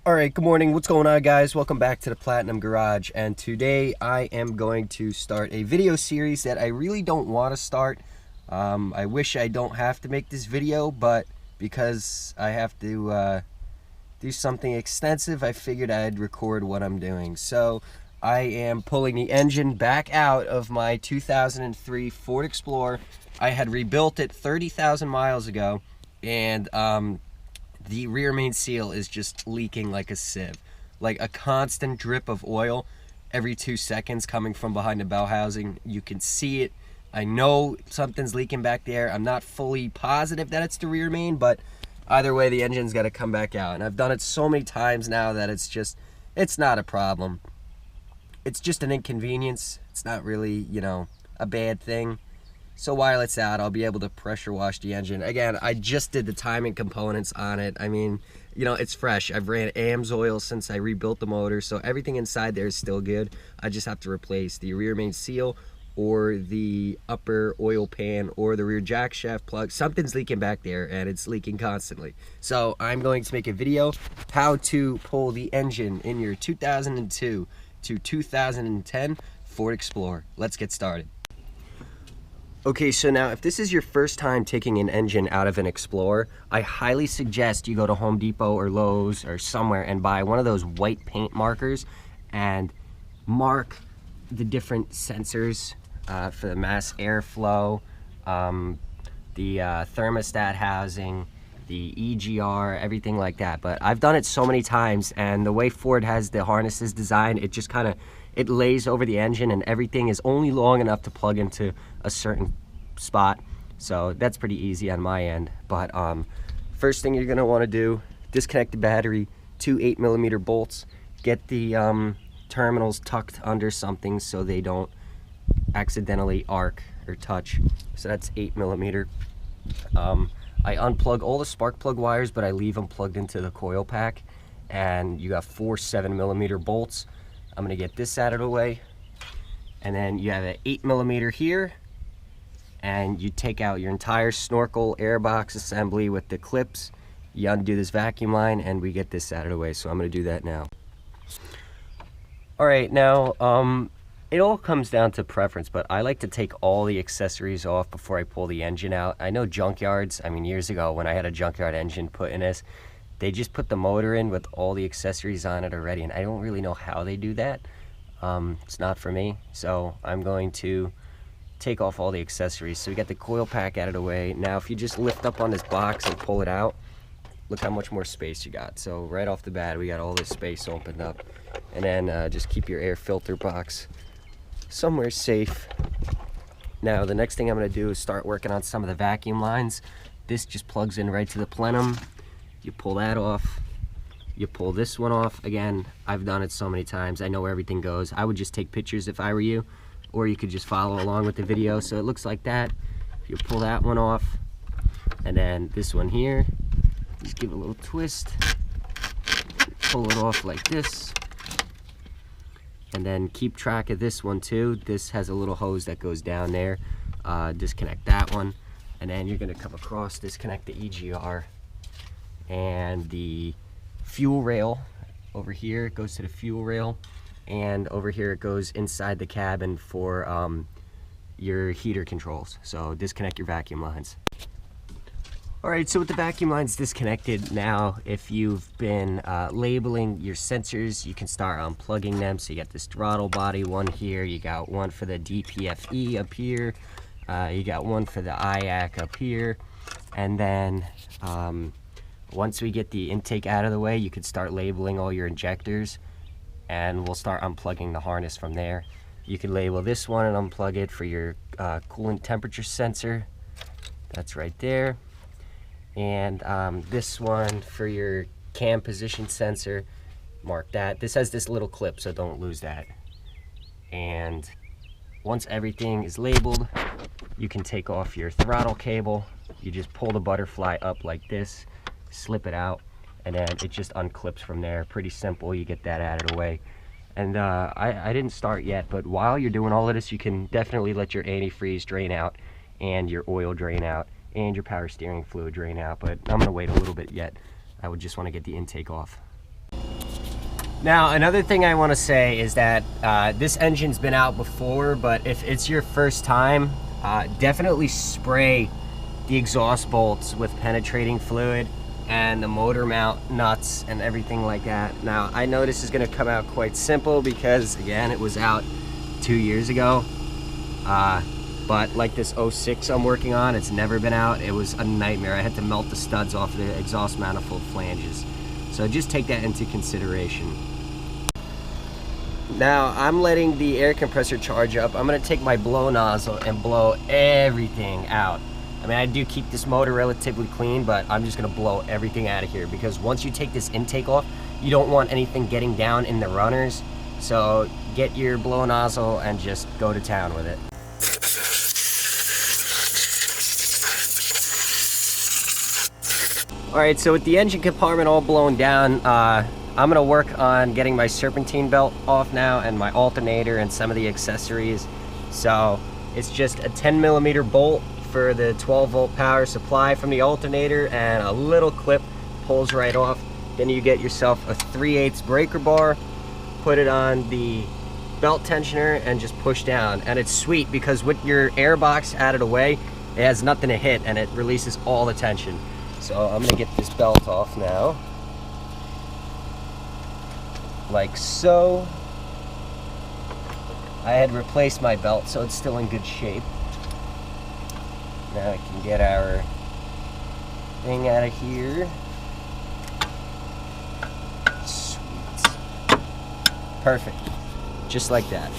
Alright, good morning. What's going on, guys? Welcome back to the Platinum Garage, and today I am going to start a video series that I really don't want to start. I wish I don't have to make this video, but because I have to do something extensive, I figured I'd record what I'm doing. So I am pulling the engine back out of my 2003 Ford Explorer. I had rebuilt it 30,000 miles ago, and the rear main seal is just leaking like a sieve. Like a constant drip of oil every 2 seconds coming from behind the bell housing. You can see it. I know something's leaking back there. I'm not fully positive that it's the rear main, but either way, the engine's got to come back out. And I've done it so many times now that it's not a problem. It's just an inconvenience. It's not really, a bad thing. So while it's out, I'll be able to pressure wash the engine. Again, I just did the timing components on it. I mean, it's fresh. I've ran AMSOIL since I rebuilt the motor, so everything inside there is still good. I just have to replace the rear main seal or the upper oil pan or the rear jack shaft plug. Something's leaking back there, and it's leaking constantly. So I'm going to make a video how to pull the engine in your 2002 to 2010 Ford Explorer. Let's get started. Okay, so now if this is your first time taking an engine out of an Explorer, I highly suggest you go to Home Depot or Lowe's or somewhere and buy one of those white paint markers and mark the different sensors for the mass airflow, the thermostat housing, the EGR, everything like that. But I've done it so many times, and the way Ford has the harnesses designed, it just it lays over the engine, and everything is only long enough to plug into a certain spot. So that's pretty easy on my end. But first thing you're gonna want to do, disconnect the battery, 2 8mm bolts, get the terminals tucked under something so they don't accidentally arc or touch. So that's 8mm. I unplug all the spark plug wires, but I leave them plugged into the coil pack, and you got 4 7mm bolts. I'm gonna get this out of the way, and then you have an 8mm here, and you take out your entire snorkel airbox assembly with the clips. You undo this vacuum line, and we get this out of the way. So I'm gonna do that now. All right, now it all comes down to preference, but I like to take all the accessories off before I pull the engine out. I know junkyards, I mean, years ago when I had a junkyard engine put in this, they just put the motor in with all the accessories on it already, and I don't really know how they do that. It's not for me, so I'm going to take off all the accessories. So we got the coil pack out of the way. Now if you just lift up on this box and pull it out, look how much more space you got. So right off the bat, we got all this space opened up. And then just keep your air filter box somewhere safe. Now the next thing I'm going to do is start working on some of the vacuum lines. This just plugs in right to the plenum. You pull that off, you pull this one off. Again, I've done it so many times, I know where everything goes. I would just take pictures if I were you, or you could just follow along with the video. So it looks like that. You pull that one off, and then this one here, just give it a little twist, pull it off like this, and then keep track of this one too. This has a little hose that goes down there. Disconnect that one, and then you're gonna come across, disconnect the EGR, and the fuel rail over here. It goes to the fuel rail, and over here it goes inside the cabin for your heater controls. So disconnect your vacuum lines. Alright, so with the vacuum lines disconnected, now if you've been labeling your sensors, you can start unplugging them. So you got this throttle body one here, you got one for the DPFE up here, you got one for the IAC up here, and then once we get the intake out of the way, you can start labeling all your injectors, and we'll start unplugging the harness from there. You can label this one and unplug it for your coolant temperature sensor. That's right there. And this one for your cam position sensor. Mark that. This has this little clip, so don't lose that. And once everything is labeled, you can take off your throttle cable. You just pull the butterfly up like this, slip it out, and then it just unclips from there. Pretty simple. You get that out of the way. And I didn't start yet, but while you're doing all of this, you can definitely let your antifreeze drain out and your oil drain out and your power steering fluid drain out, but I'm gonna wait a little bit yet. I would just want to get the intake off. Now, another thing I want to say is that this engine's been out before, but if it's your first time, definitely spray the exhaust bolts with penetrating fluid and the motor mount nuts and everything like that. Now, I know this is going to come out quite simple because, again, it was out 2 years ago. But like this 06 I'm working on, it's never been out. It was a nightmare. I had to melt the studs off the exhaust manifold flanges. So just take that into consideration. Now I'm letting the air compressor charge up. I'm gonna take my blow nozzle and blow everything out. I mean, I do keep this motor relatively clean, but I'm just gonna blow everything out of here because once you take this intake off, you don't want anything getting down in the runners. So get your blow nozzle and just go to town with it. Alright, so with the engine compartment all blown down, I'm going to work on getting my serpentine belt off now and my alternator and some of the accessories. So it's just a 10mm bolt for the 12-volt power supply from the alternator, and a little clip pulls right off. Then you get yourself a 3/8 breaker bar, put it on the belt tensioner and just push down. And it's sweet because with your air box out of the way, it has nothing to hit and it releases all the tension. So I'm gonna get this belt off now. Like so. I had replaced my belt, so it's still in good shape. Now I can get our thing out of here. Sweet. Perfect. Just like that.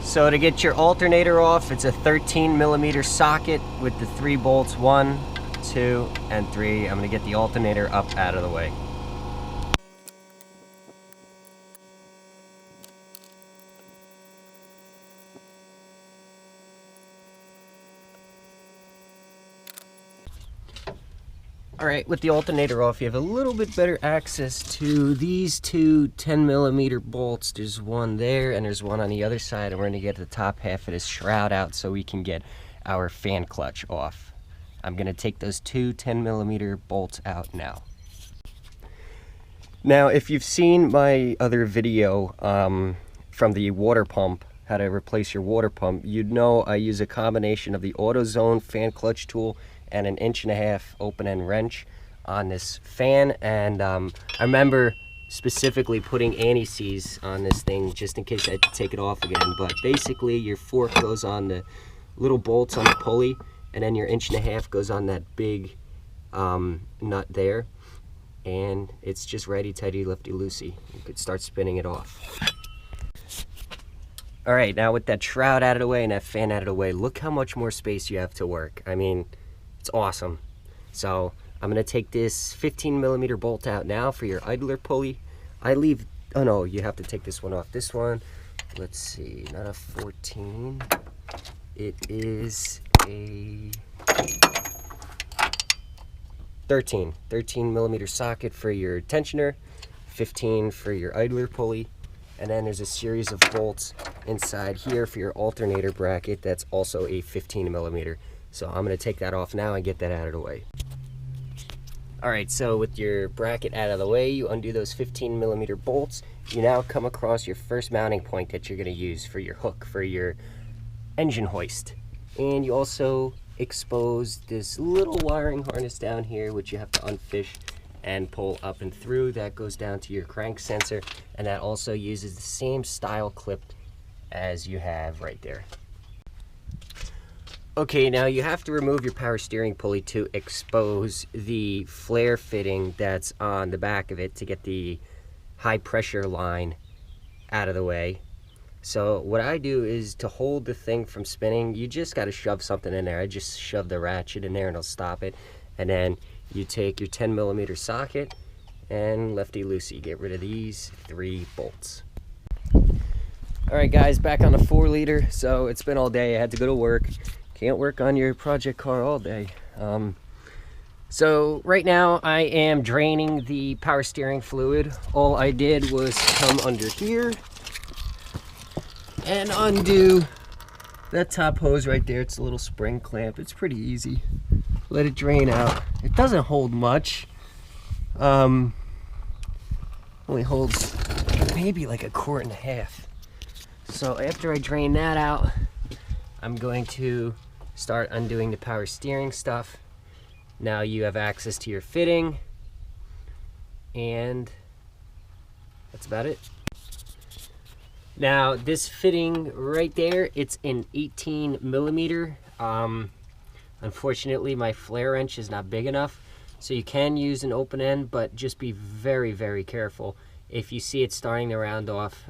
So to get your alternator off, it's a 13mm socket with the 3 bolts, 1, 2, and 3. I'm gonna get the alternator up out of the way. Alright, with the alternator off, you have a little bit better access to these two 10mm bolts. There's one there and there's one on the other side, and we're gonna get the top half of this shroud out so we can get our fan clutch off. I'm gonna take those two 10mm bolts out now. Now, if you've seen my other video from the water pump, how to replace your water pump, you'd know I use a combination of the AutoZone fan clutch tool and an 1.5" open end wrench on this fan. And I remember specifically putting anti-seize on this thing just in case I had to take it off again. But basically your fork goes on the little bolts on the pulley, and then your 1.5" goes on that big nut there, and it's just righty tighty lefty loosey. You could start spinning it off. All right, now with that shroud out of the way and that fan out of the way, look how much more space you have to work. I mean, it's awesome. So I'm gonna take this 15mm bolt out now for your idler pulley. I leave, oh no, you have to take this one off. This one, let's see, not a 14. It is a 13mm socket for your tensioner, 15 for your idler pulley, and then there's a series of bolts inside here for your alternator bracket that's also a 15mm. So I'm going to take that off now and get that out of the way. Alright, so with your bracket out of the way, you undo those 15mm bolts. You now come across your first mounting point that you're going to use for your hook for your engine hoist. And you also expose this little wiring harness down here, which you have to unfish and pull up and through. That goes down to your crank sensor, and that also uses the same style clip as you have right there. Okay, now you have to remove your power steering pulley to expose the flare fitting that's on the back of it to get the high pressure line out of the way. So what I do is, to hold the thing from spinning, you just got to shove something in there. I just shove the ratchet in there and it'll stop it. And then you take your 10mm socket and lefty loosey, get rid of these 3 bolts. Alright guys, back on the 4-liter. So it's been all day, I had to go to work. Can't work on your project car all day. So right now I am draining the power steering fluid. All I did was come under here and undo that top hose right there. It's a little spring clamp. It's pretty easy. Let it drain out. It doesn't hold much. Only holds maybe like a quart and a half. So after I drain that out, I'm going to start undoing the power steering stuff. Now you have access to your fitting, and that's about it. Now this fitting right there, it's an 18 millimeter. Unfortunately my flare wrench is not big enough, so you can use an open end, but just be very, very careful. If you see it starting to round off,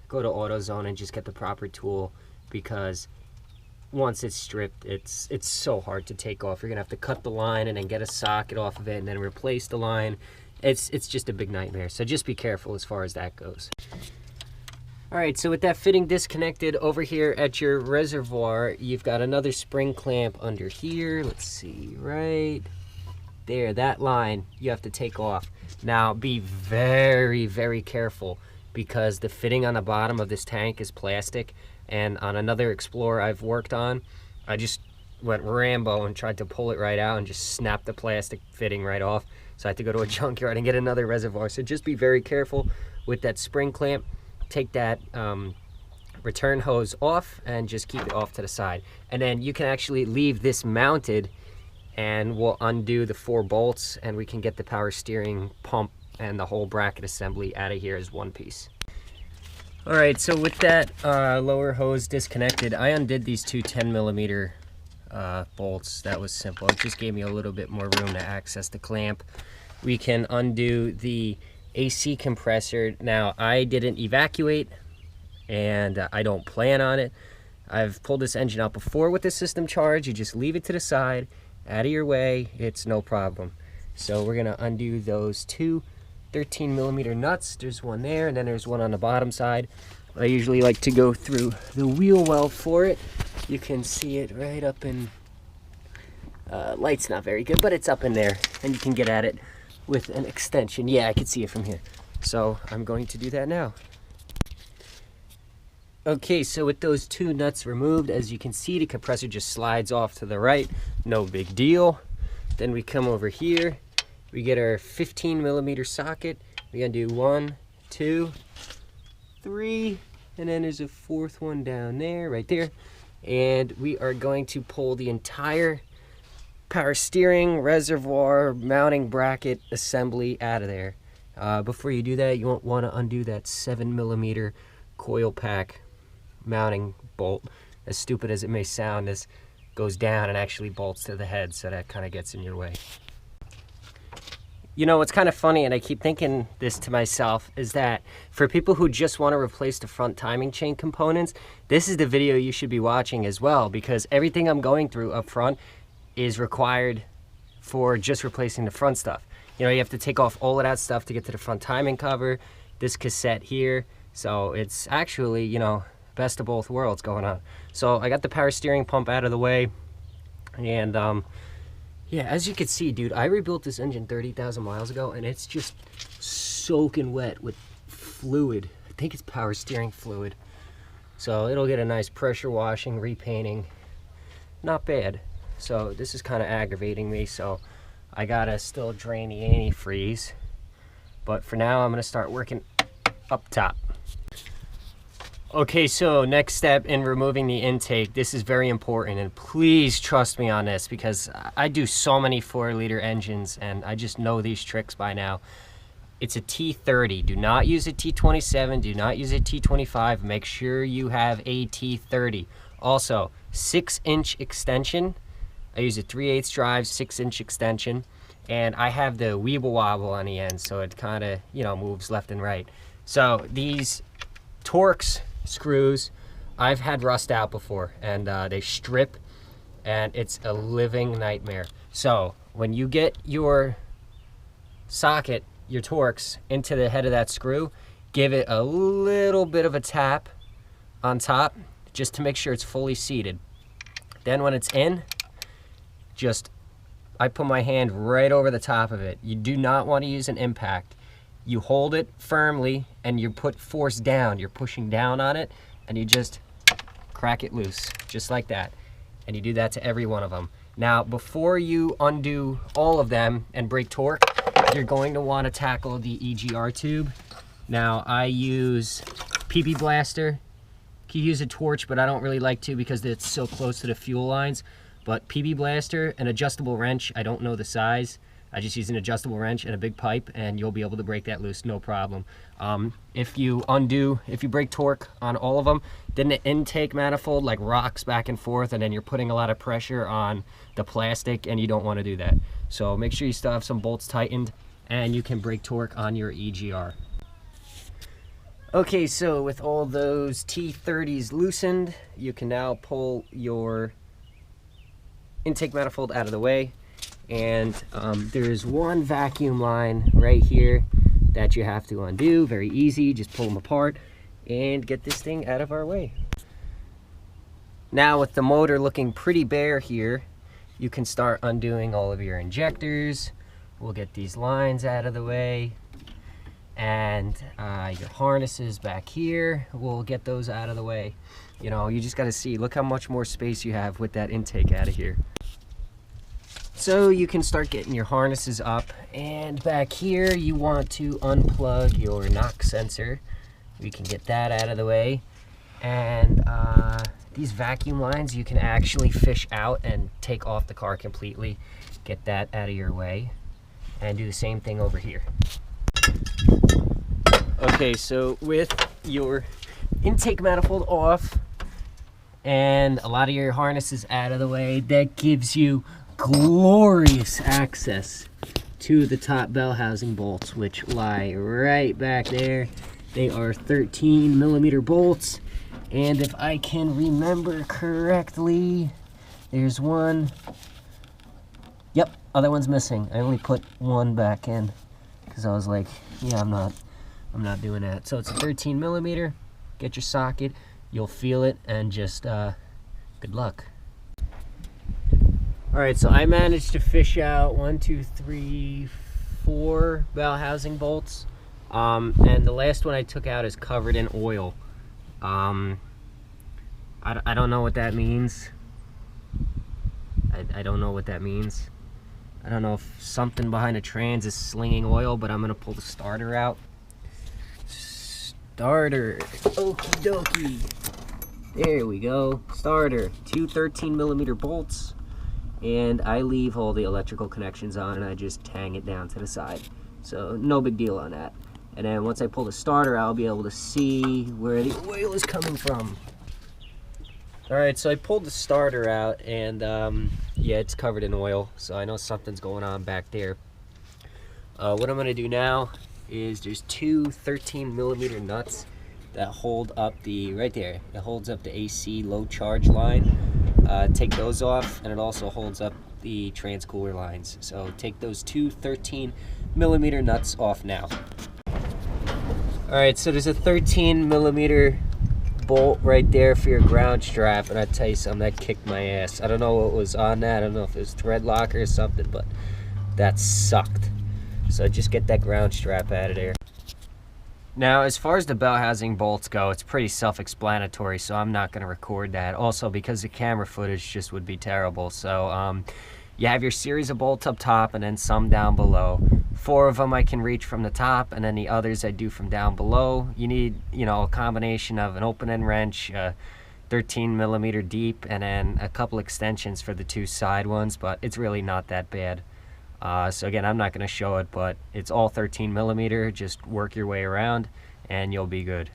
go to AutoZone and just get the proper tool, because once it's stripped, it's so hard to take off. You're gonna have to cut the line and then get a socket off of it and then replace the line. It's just a big nightmare, so just be careful as far as that goes. All right, so with that fitting disconnected, over here at your reservoir, you've got another spring clamp under here. Let's see, right there, that line you have to take off. Now be very, very careful, because the fitting on the bottom of this tank is plastic, and on another Explorer I've worked on, I just went Rambo and tried to pull it right out and just snapped the plastic fitting right off. So I had to go to a junkyard and get another reservoir. So just be very careful with that spring clamp. Take that return hose off and just keep it off to the side. And then you can actually leave this mounted, and we'll undo the 4 bolts, and we can get the power steering pump and the whole bracket assembly out of here as one piece. All right, so with that lower hose disconnected, I undid these two 10 millimeter bolts. That was simple. It just gave me a little bit more room to access the clamp. We can undo the AC compressor. Now, I didn't evacuate, and I don't plan on it. I've pulled this engine out before with the system charge. You just leave it to the side, out of your way, it's no problem. So we're gonna undo those two 13 millimeter nuts. There's one there, and then there's one on the bottom side. I usually like to go through the wheel well for it. You can see it right up in, light's not very good, but it's up in there, and you can get at it with an extension. Yeah, I can see it from here. So I'm going to do that now. Okay, so with those two nuts removed, as you can see, the compressor just slides off to the right. No big deal. Then we come over here. We get our 15 millimeter socket. We're gonna do 1, 2, 3, and then there's a 4th one down there, right there. And we are going to pull the entire power steering, reservoir, mounting bracket assembly out of there. Before you do that, you won't want to undo that 7 millimeter coil pack mounting bolt. As stupid as it may sound, this goes down and actually bolts to the head, so that kind of gets in your way. You know, what's kind of funny, and I keep thinking this to myself, is that for people who just want to replace the front timing chain components, this is the video you should be watching as well, because everything I'm going through up front is required for just replacing the front stuff. You know, you have to take off all of that stuff to get to the front timing cover, this cassette here. So it's actually, you know, best of both worlds going on. So I got the power steering pump out of the way, and yeah, as you can see, dude, I rebuilt this engine 30,000 miles ago, and it's just soaking wet with fluid. I think it's power steering fluid. So it'll get a nice pressure washing, repainting. Not bad. So this is kind of aggravating me, so I gotta still drain the antifreeze. But for now, I'm gonna start working up top. Okay, so next step in removing the intake, this is very important, and please trust me on this, because I do so many 4-liter engines and I just know these tricks by now. It's a T30. Do not use a T27, do not use a T25. Make sure you have a T30. Also, 6-inch extension. I use a 3/8 drive, 6-inch extension, and I have the weeble wobble on the end, so it kind of, you know, moves left and right. So these Torx screws, I've had rust out before, and they strip, and it's a living nightmare. So when you get your socket, your Torx, into the head of that screw, give it a little bit of a tap on top just to make sure it's fully seated. Then when it's in, I put my hand right over the top of it. You do not want to use an impact. You hold it firmly and you put force down. You're pushing down on it, and you just crack it loose, just like that. And you do that to every one of them. Now, before you undo all of them and break torque, you're going to want to tackle the EGR tube. Now I use PB Blaster. You can use a torch, but I don't really like to because it's so close to the fuel lines. But PB Blaster, an adjustable wrench, I don't know the size. I just use an adjustable wrench and a big pipe, and you'll be able to break that loose, no problem. If you break torque on all of them, then the intake manifold like rocks back and forth, and then you're putting a lot of pressure on the plastic, and you don't want to do that. So make sure you still have some bolts tightened, and you can break torque on your EGR. Okay, so with all those T30s loosened, you can now pull your intake manifold out of the way. And there's one vacuum line right here that you have to undo. Very easy, just pull them apart and get this thing out of our way. Now with the motor looking pretty bare here, you can start undoing all of your injectors. We'll get these lines out of the way, and your harnesses back here, we'll get those out of the way. You know, you just got to see, look how much more space you have with that intake out of here. So you can start getting your harnesses up, and back here you want to unplug your knock sensor. We can get that out of the way, and these vacuum lines you can actually fish out and take off the car completely. Get that out of your way, and do the same thing over here. Okay, so with your intake manifold off and a lot of your harnesses out of the way, that gives you glorious access to the top bell housing bolts, which lie right back there. They are 13mm bolts, and if I can remember correctly, there's one. Yep, other one's missing. I only put one back in because I was like, yeah, I'm not doing that. So it's a 13mm. Get your socket, you'll feel it, and just good luck. All right, so I managed to fish out 1, 2, 3, 4 bell housing bolts, and the last one I took out is covered in oil. I don't know what that means. I don't know what that means. I don't know if something behind a trans is slinging oil, but I'm gonna pull the starter out. Starter, okie dokie. There we go, starter, 2 13mm bolts. And I leave all the electrical connections on, and I just hang it down to the side. So no big deal on that. And then once I pull the starter out, I'll be able to see where the oil is coming from. All right, so I pulled the starter out, and yeah, it's covered in oil, so I know something's going on back there. What I'm gonna do now is there's 2 13mm nuts that hold up right there. It holds up the AC low charge line. Take those off, and it also holds up the transcooler lines. So take those 2 13mm nuts off now. All right, so there's a 13mm bolt right there for your ground strap, and I tell you something, that kicked my ass. I don't know what was on that. I don't know if it was thread locker or something, but that sucked. So just get that ground strap out of there. Now, as far as the bell housing bolts go, it's pretty self-explanatory, so I'm not going to record that. Also, because the camera footage just would be terrible. So you have your series of bolts up top and then some down below. 4 of them I can reach from the top, and then the others I do from down below. You need, you know, a combination of an open-end wrench, 13mm deep, and then a couple extensions for the 2 side ones, but it's really not that bad. So again, I'm not going to show it, but it's all 13mm. Just work your way around and you'll be good.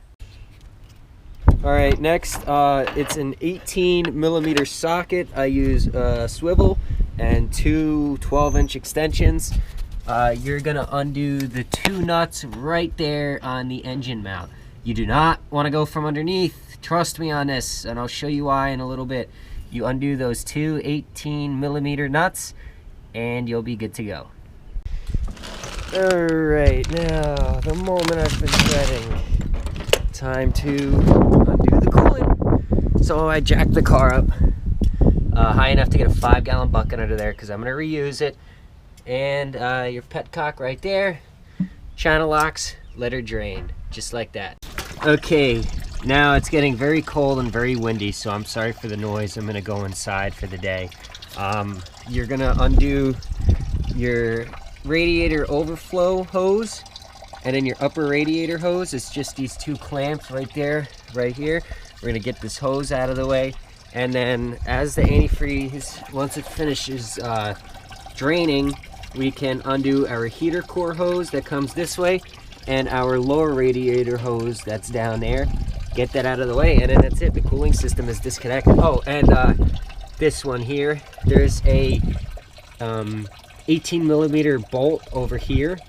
All right, next it's an 18mm socket. I use a swivel and 2 12-inch extensions. You're going to undo the 2 nuts right there on the engine mount. You do not want to go from underneath. Trust me on this, and I'll show you why in a little bit. You undo those 2 18mm nuts, and you'll be good to go. Alright, now the moment I've been dreading. Time to undo the coolant. So I jacked the car up high enough to get a 5-gallon bucket under there because I'm going to reuse it. And your petcock right there. Channel locks, let her drain, just like that. Okay, now it's getting very cold and very windy, so I'm sorry for the noise. I'm going to go inside for the day. You're gonna undo your radiator overflow hose, And then your upper radiator hose is just these two clamps right there, right here. We're gonna get this hose out of the way. And then as the antifreeze, once it finishes draining, we can undo our heater core hose that comes this way and our lower radiator hose that's down there. Get that out of the way, and then that's it. The cooling system is disconnected. Oh, and this one here, there's a 18 millimeter bolt over here,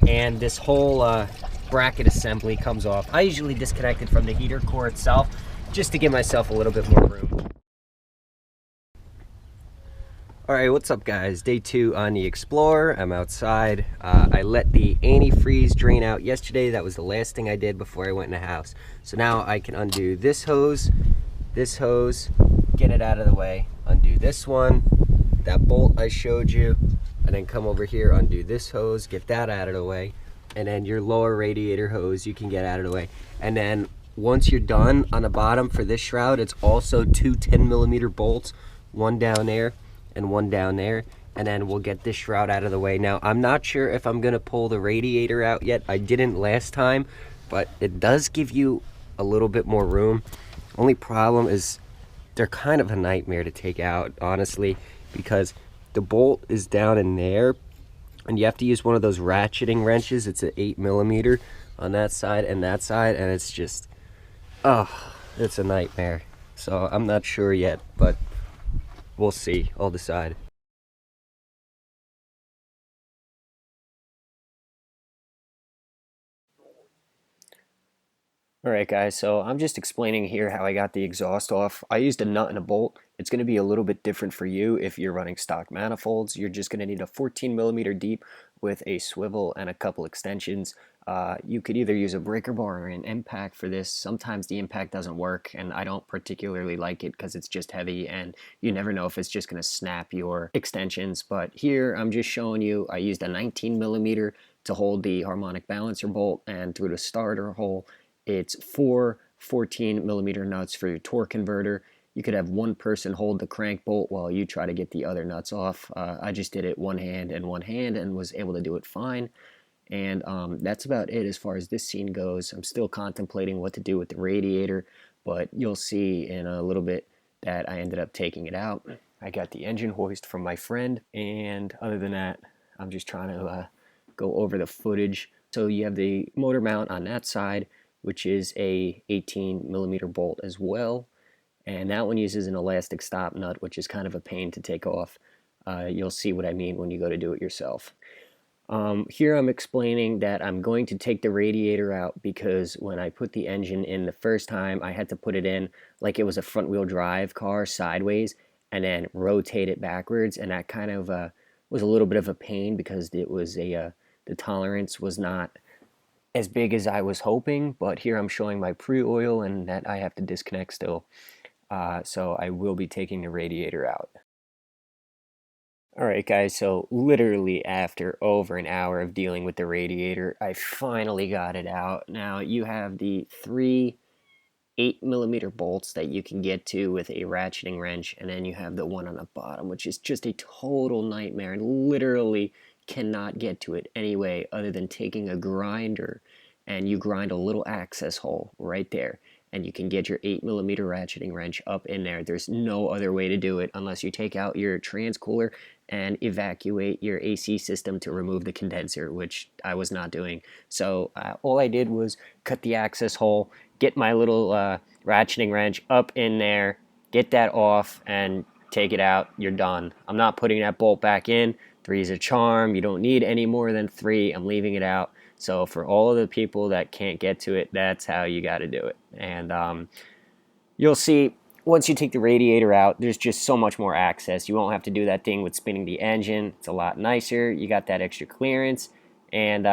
and this whole bracket assembly comes off. I usually disconnect it from the heater core itself just to give myself a little bit more room. Alright, what's up guys? Day 2 on the Explorer. I'm outside. I let the antifreeze drain out yesterday. That was the last thing I did before I went in the house. So now I can undo this hose, get it out of the way, undo this one, that bolt I showed you, and then come over here, undo this hose, get that out of the way, and then your lower radiator hose you can get out of the way. And then once you're done on the bottom for this shroud, it's also two 10 millimeter bolts, one down there and one down there, and then we'll get this shroud out of the way. Now I'm not sure if I'm gonna pull the radiator out yet. I didn't last time, but it does give you a little bit more room. Only problem is they're kind of a nightmare to take out, honestly, because the bolt is down in there and you have to use one of those ratcheting wrenches. It's an 8 millimeter on that side, and it's just, oh, it's a nightmare. So I'm not sure yet, but we'll see. I'll decide. Alright guys, so I'm just explaining here how I got the exhaust off. I used a nut and a bolt. It's going to be a little bit different for you if you're running stock manifolds. You're just going to need a 14 millimeter deep with a swivel and a couple extensions. You could either use a breaker bar or an impact for this. Sometimes the impact doesn't work, and I don't particularly like it because it's just heavy and you never know if it's just going to snap your extensions. But here I'm just showing you I used a 19 millimeter to hold the harmonic balancer bolt, and through the starter hole it's 4 14 millimeter nuts for your torque converter. You could have one person hold the crank bolt while you try to get the other nuts off. I just did it one hand and was able to do it fine. And that's about it as far as this scene goes. I'm still contemplating what to do with the radiator, but you'll see in a little bit that I ended up taking it out. I got the engine hoist from my friend, and other than that, I'm just trying to go over the footage. So you have the motor mount on that side, which is a 18 millimeter bolt as well, and that one uses an elastic stop nut, which is kind of a pain to take off. You'll see what I mean when you go to do it yourself. Here I'm explaining that I'm going to take the radiator out because when I put the engine in the first time, I had to put it in like it was a front wheel drive car sideways and then rotate it backwards, and that kind of was a little bit of a pain because it was the tolerance was not as big as I was hoping. But here I'm showing my pre-oil and that I have to disconnect still. So I will be taking the radiator out. Alright guys, so literally after over an hour of dealing with the radiator, I finally got it out. Now you have the three 8 millimeter bolts that you can get to with a ratcheting wrench, and then you have the one on the bottom, which is just a total nightmare and literally cannot get to it anyway other than taking a grinder, and you grind a little access hole right there and you can get your 8 millimeter ratcheting wrench up in there. There's no other way to do it unless you take out your transcooler and evacuate your AC system to remove the condenser, which I was not doing. So all I did was cut the access hole, get my little ratcheting wrench up in there, get that off, and take it out. You're done. I'm not putting that bolt back in. 3 is a charm. You don't need any more than 3. I'm leaving it out. So for all of the people that can't get to it, that's how you got to do it. And you'll see once you take the radiator out, there's just so much more access. You won't have to do that thing with spinning the engine. It's a lot nicer. You got that extra clearance. And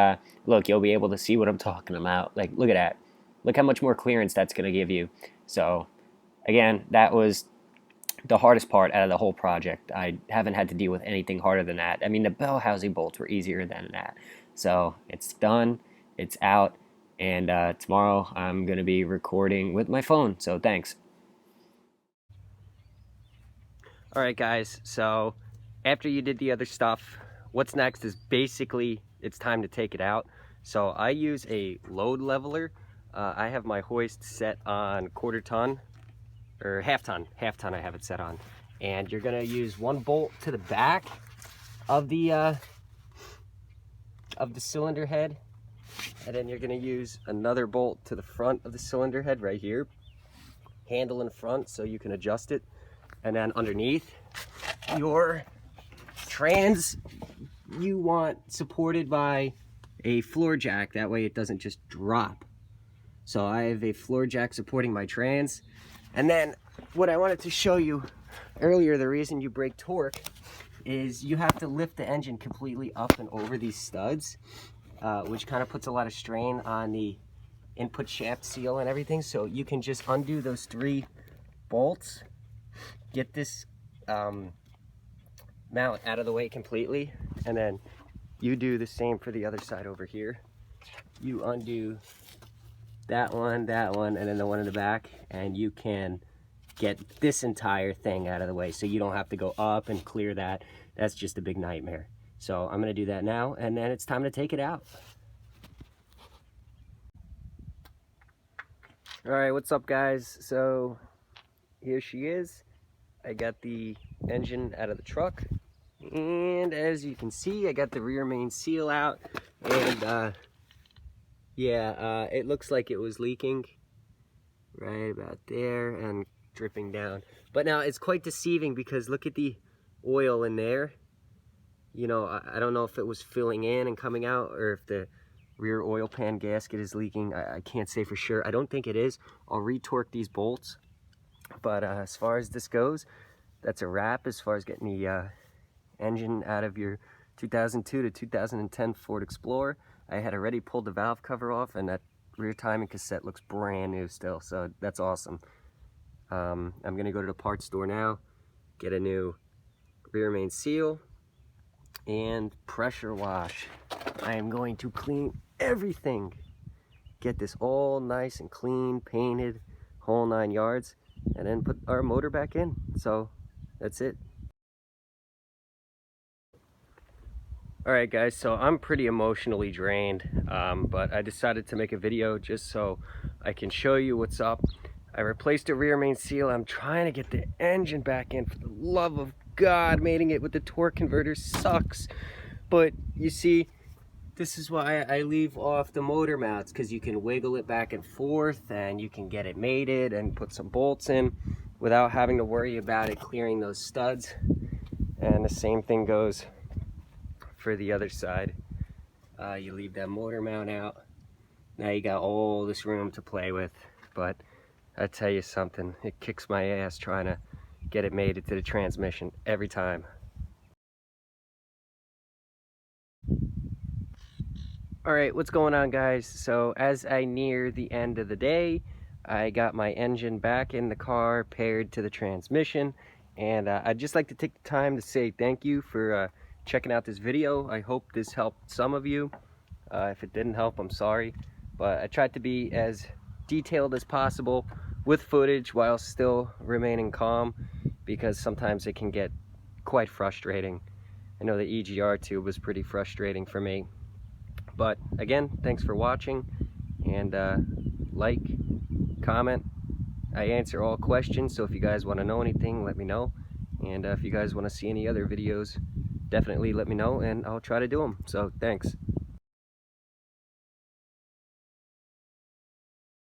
look, you'll be able to see what I'm talking about. Like, look at that. Look how much more clearance that's going to give you. So again, that was the hardest part out of the whole project. I haven't had to deal with anything harder than that. I mean, the bellhousing bolts were easier than that. So it's done, it's out, and tomorrow I'm going to be recording with my phone. So thanks. Alright guys, so after you did the other stuff, what's next is basically it's time to take it out. So I use a load leveler. I have my hoist set on 1/4 ton, or half ton I have it set on. And you're gonna use one bolt to the back of the cylinder head, and then you're gonna use another bolt to the front of the cylinder head right here, handle in front so you can adjust it. And then underneath, your trans you want supported by a floor jack, that way it doesn't just drop. So I have a floor jack supporting my trans. And then what I wanted to show you earlier, the reason you break torque is you have to lift the engine completely up and over these studs, which kind of puts a lot of strain on the input shaft seal and everything. So you can just undo those 3 bolts, get this mount out of the way completely, and then you do the same for the other side over here. You undo that one, and then the one in the back, and you can get this entire thing out of the way so you don't have to go up and clear that. That's just a big nightmare. So I'm gonna do that now, and then it's time to take it out. All right, what's up guys? So here she is. I got the engine out of the truck, and as you can see, I got the rear main seal out, and it looks like it was leaking right about there and dripping down. But now it's quite deceiving because look at the oil in there. You know, I don't know if it was filling in and coming out, or if the rear oil pan gasket is leaking. I can't say for sure. I don't think it is. I'll retorque these bolts. But as far as this goes, that's a wrap as far as getting the engine out of your 2002 to 2010 Ford Explorer. I had already pulled the valve cover off, and that rear timing cassette looks brand new still, so that's awesome. I'm gonna go to the parts store now, get a new rear main seal and pressure wash. I am going to clean everything, get this all nice and clean, painted, whole 9 yards, and then put our motor back in. So that's it. All right guys, so I'm pretty emotionally drained, but I decided to make a video just so I can show you what's up. I replaced the rear main seal. I'm trying to get the engine back in. For the love of God, mating it with the torque converter sucks. But you see, this is why I leave off the motor mounts, because you can wiggle it back and forth, and you can get it mated and put some bolts in without having to worry about it clearing those studs. And the same thing goes for the other side. You leave that motor mount out. Now you got all this room to play with. But I tell you something, it kicks my ass trying to get it mated to the transmission every time. All right, what's going on guys? So as I near the end of the day, I got my engine back in the car paired to the transmission, and I'd just like to take the time to say thank you for checking out this video. I hope this helped some of you. If it didn't help, I'm sorry, but I tried to be as detailed as possible with footage while still remaining calm, because sometimes it can get quite frustrating. I know the EGR tube was pretty frustrating for me. But again, thanks for watching, and like, comment. I answer all questions, so if you guys want to know anything, let me know. And if you guys want to see any other videos, definitely let me know, and I'll try to do them. So thanks.